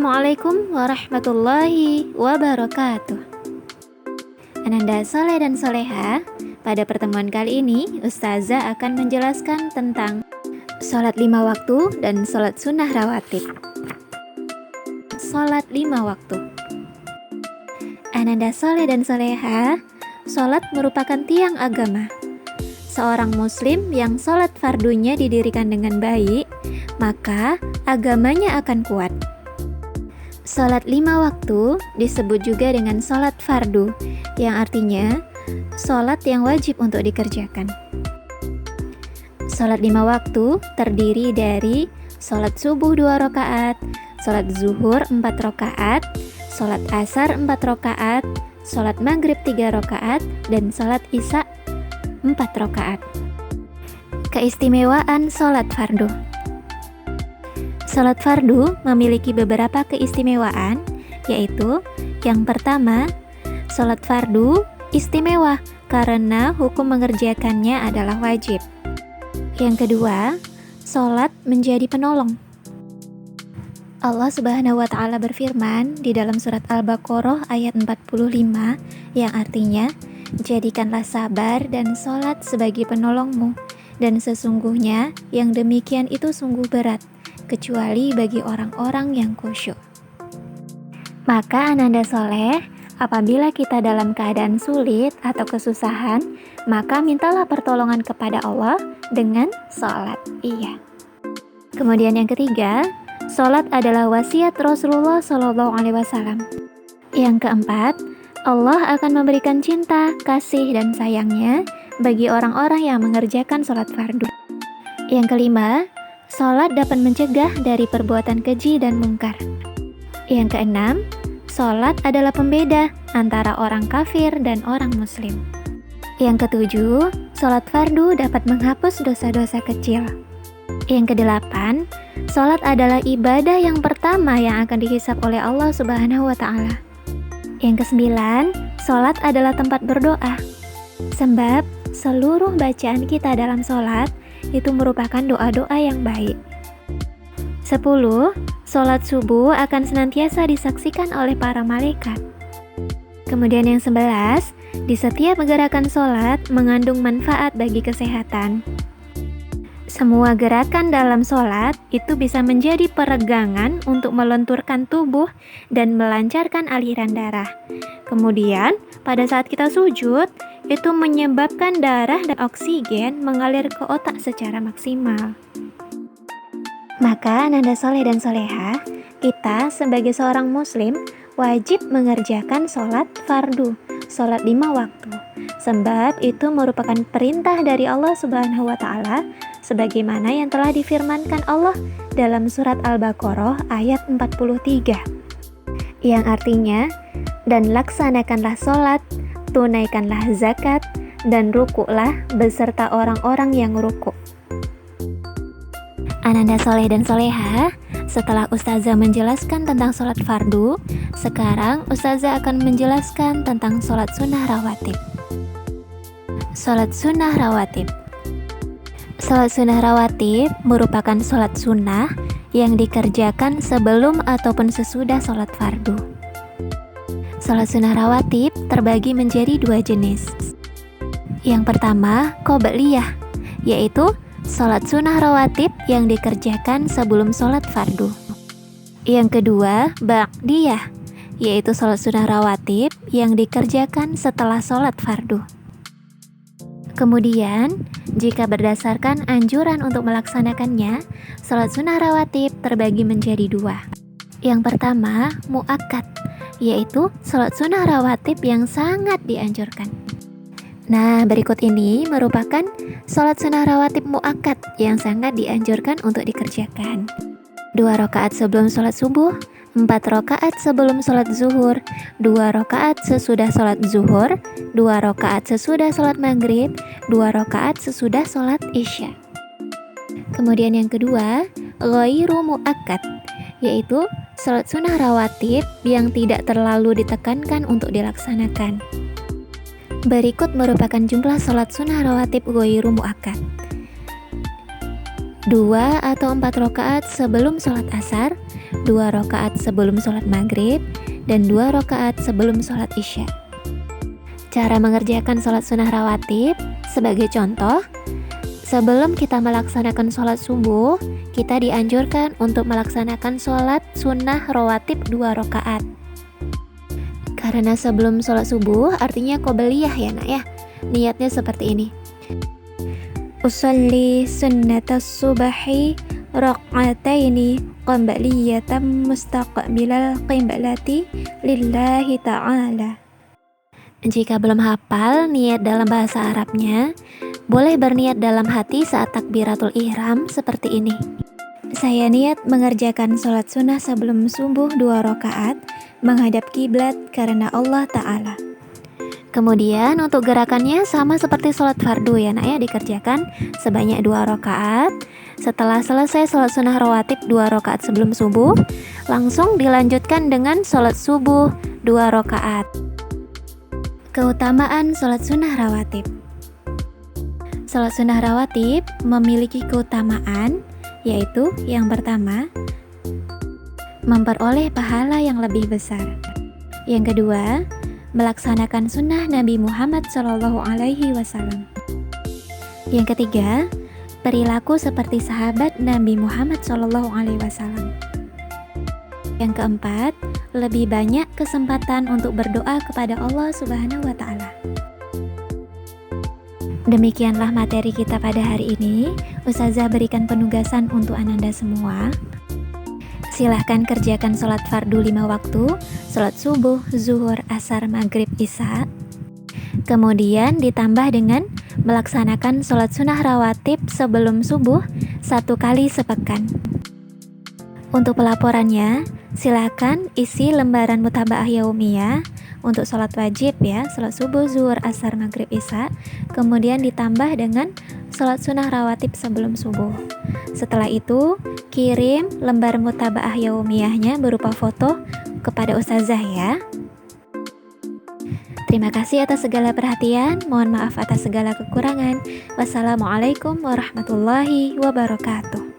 Assalamualaikum warahmatullahi wabarakatuh. Ananda soleh dan soleha, pada pertemuan kali ini Ustazah akan menjelaskan tentang sholat 5 waktu dan sholat sunnah rawatib. Sholat 5 waktu. Ananda soleh dan soleha, sholat merupakan tiang agama. Seorang muslim yang sholat fardunya didirikan dengan baik, maka agamanya akan kuat. Sholat 5 waktu disebut juga dengan sholat fardu, yang artinya sholat yang wajib untuk dikerjakan. Sholat 5 waktu terdiri dari sholat subuh 2 rakaat, sholat zuhur 4 rakaat, sholat asar 4 rakaat, sholat maghrib 3 rakaat, dan sholat isya 4 rakaat. Keistimewaan sholat fardu. Sholat fardu memiliki beberapa keistimewaan, yaitu yang pertama, sholat fardu istimewa karena hukum mengerjakannya adalah wajib. Yang kedua, sholat menjadi penolong. Allah Subhanahu wa Ta'ala berfirman di dalam surat Al-Baqarah ayat 45, yang artinya, jadikanlah sabar dan sholat sebagai penolongmu, dan sesungguhnya yang demikian itu sungguh berat, kecuali bagi orang-orang yang khusyuk. Maka ananda soleh, apabila kita dalam keadaan sulit atau kesusahan, maka mintalah pertolongan kepada Allah dengan sholat. Iya. Kemudian yang ketiga, sholat adalah wasiat Rasulullah SAW. Yang keempat, Allah akan memberikan cinta, kasih, dan sayangnya bagi orang-orang yang mengerjakan sholat fardu. Yang kelima, sholat dapat mencegah dari perbuatan keji dan mungkar. Yang keenam, sholat adalah pembeda antara orang kafir dan orang muslim. Yang ketujuh, sholat fardu dapat menghapus dosa-dosa kecil. Yang kedelapan, sholat adalah ibadah yang pertama yang akan dihisab oleh Allah Subhanahu wa Ta'ala. Yang kesembilan, sholat adalah tempat berdoa. Sebab seluruh bacaan kita dalam sholat itu merupakan doa-doa yang baik. 10. Sholat subuh akan senantiasa disaksikan oleh para malaikat. Kemudian yang 11, di setiap gerakan sholat mengandung manfaat bagi kesehatan. Semua gerakan dalam sholat itu bisa menjadi peregangan untuk melenturkan tubuh dan melancarkan aliran darah. Kemudian, pada saat kita sujud, itu menyebabkan darah dan oksigen mengalir ke otak secara maksimal. Maka ananda soleh dan soleha, kita sebagai seorang muslim wajib mengerjakan sholat fardu, sholat 5 waktu. Sebab itu merupakan perintah dari Allah Subhanahu wa Ta'ala, sebagaimana yang telah difirmankan Allah dalam surat Al-Baqarah ayat 43. Yang artinya, dan laksanakanlah sholat, tunaikanlah zakat, dan rukuklah beserta orang-orang yang rukuk. Ananda soleh dan soleha, setelah Ustazah menjelaskan tentang sholat fardu, sekarang Ustazah akan menjelaskan tentang sholat sunnah rawatib. Sholat sunnah rawatib. Sholat sunnah rawatib merupakan sholat sunnah yang dikerjakan sebelum ataupun sesudah sholat fardu. Sholat sunnah rawatib terbagi menjadi 2 jenis. Yang pertama, qobliyah, yaitu sholat sunnah rawatib yang dikerjakan sebelum sholat fardu. Yang kedua, ba'diyah, yaitu sholat sunnah rawatib yang dikerjakan setelah sholat fardu. Kemudian, jika berdasarkan anjuran untuk melaksanakannya, sholat sunnah rawatib terbagi menjadi 2. Yang pertama, mu'akkad, yaitu sholat sunnah rawatib yang sangat dianjurkan. Nah, berikut ini merupakan sholat sunnah rawatib mu'akkad yang sangat dianjurkan untuk dikerjakan. 2 rakaat sebelum sholat subuh, 4 rakaat sebelum sholat zuhur, 2 rakaat sesudah sholat zuhur, 2 rakaat sesudah sholat maghrib, 2 rakaat sesudah sholat isya. Kemudian yang kedua, ghairu mu'akkad, yaitu sholat sunnah rawatib yang tidak terlalu ditekankan untuk dilaksanakan. Berikut merupakan jumlah sholat sunnah rawatib ghairu mu'akkad. 2 atau 4 rakaat sebelum sholat asar, 2 rakaat sebelum sholat maghrib, dan 2 rakaat sebelum sholat isya. Cara mengerjakan sholat sunnah rawatib, sebagai contoh, sebelum kita melaksanakan sholat subuh, kita dianjurkan untuk melaksanakan sholat sunnah rawatib 2 rakaat. Karena sebelum sholat subuh artinya qobliyah ya nak ya. Niatnya seperti ini. Usolli sunnatas subahi raq'ataini qabliyatan mustaqbilal qiblati lillahi ta'ala. Jika belum hafal niat dalam bahasa Arabnya, boleh berniat dalam hati saat takbiratul ihram seperti ini. Saya niat mengerjakan sholat sunnah sebelum subuh 2 rakaat menghadap kiblat karena Allah Ta'ala. Kemudian untuk gerakannya sama seperti sholat fardu ya nak ya, dikerjakan sebanyak 2 rakaat. Setelah selesai sholat sunnah rawatib 2 rakaat sebelum subuh, langsung dilanjutkan dengan sholat subuh 2 rakaat. Keutamaan sholat sunnah rawatib. Sholat sunnah rawatib memiliki keutamaan, yaitu yang pertama, memperoleh pahala yang lebih besar. Yang kedua, melaksanakan sunnah Nabi Muhammad SAW. Yang ketiga, perilaku seperti sahabat Nabi Muhammad SAW. Yang keempat, lebih banyak kesempatan untuk berdoa kepada Allah Subhanahu wa Ta'ala. Demikianlah materi kita pada hari ini. Ustazah berikan penugasan untuk Ananda semua. Silahkan kerjakan sholat fardu 5 waktu, sholat subuh, zuhur, asar, maghrib, isya. Kemudian ditambah dengan melaksanakan sholat sunnah rawatib sebelum subuh 1 kali sepekan. Untuk pelaporannya, silakan isi lembaran mutabaah yaumiyah untuk sholat wajib ya, sholat subuh, zuhur, asar, maghrib, isya. Kemudian ditambah dengan sholat sunnah rawatib sebelum subuh. Setelah itu, kirim lembar mutabaah yaumiyahnya berupa foto kepada ustazah ya. Terima kasih atas segala perhatian, mohon maaf atas segala kekurangan. Wassalamualaikum warahmatullahi wabarakatuh.